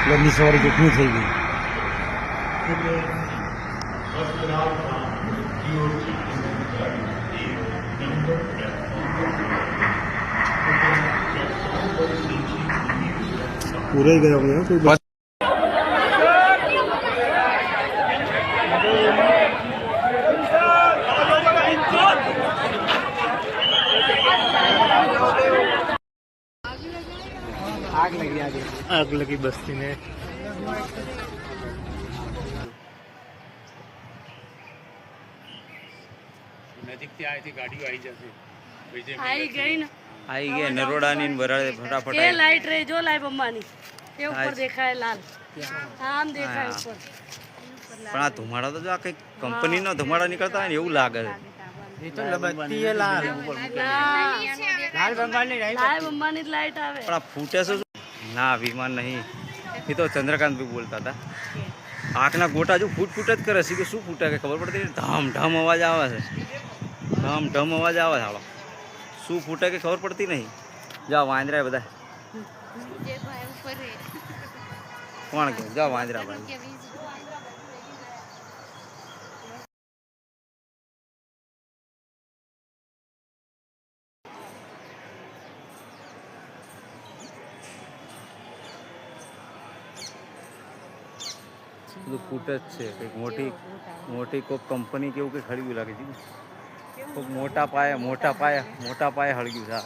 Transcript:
વહેલી સવારે કેટલી થઈ ગઈ. પૂરાઈ ગયા અમે કોઈ બસ आग लगी बस्ती में. नजीक થી આઈ થી ગાડીઓ આવી જશે. आई गई ना, आई गया नरोड़ा नी बराड़े फटाफट ये लाइट रही जो लाइट अंबानी ये ऊपर देखा है लाल. हाँ हम देखा है ऊपर. પણ આ ધુમાડા તો જો આ કઈ કંપની નો ધુમાડા નીકળતા હોય ને એવું લાગે છે. એ તો લબકતી है लाल लाल बंगाल ની लाइव अंबानी लाइट आवे. પણ આ ફૂટે છે ના વિમાન નહીં. એ તો ચંદ્રકાંત ભાઈ બોલતા હતા આંખના ગોટા જો ફૂટ ફૂટ જ કરે છે કે શું ફૂટે કે ખબર પડતી નથી. ધામ ધામ અવાજ આવે છે. ધામ ધામ અવાજ આવે છે. હાલો શું ફૂટે કે ખબર પડતી નહીં. જાઓ વાંદરા બધા કોણ કે જાઓ વાંદરા ભાઈ. બધું ફૂટ જ છે. કંઈક મોટી મોટી કોઈક કંપની કેવું કંઈક હળગ્યું લાગે છે. કોઈક મોટા પાયે હળગ્યું છે.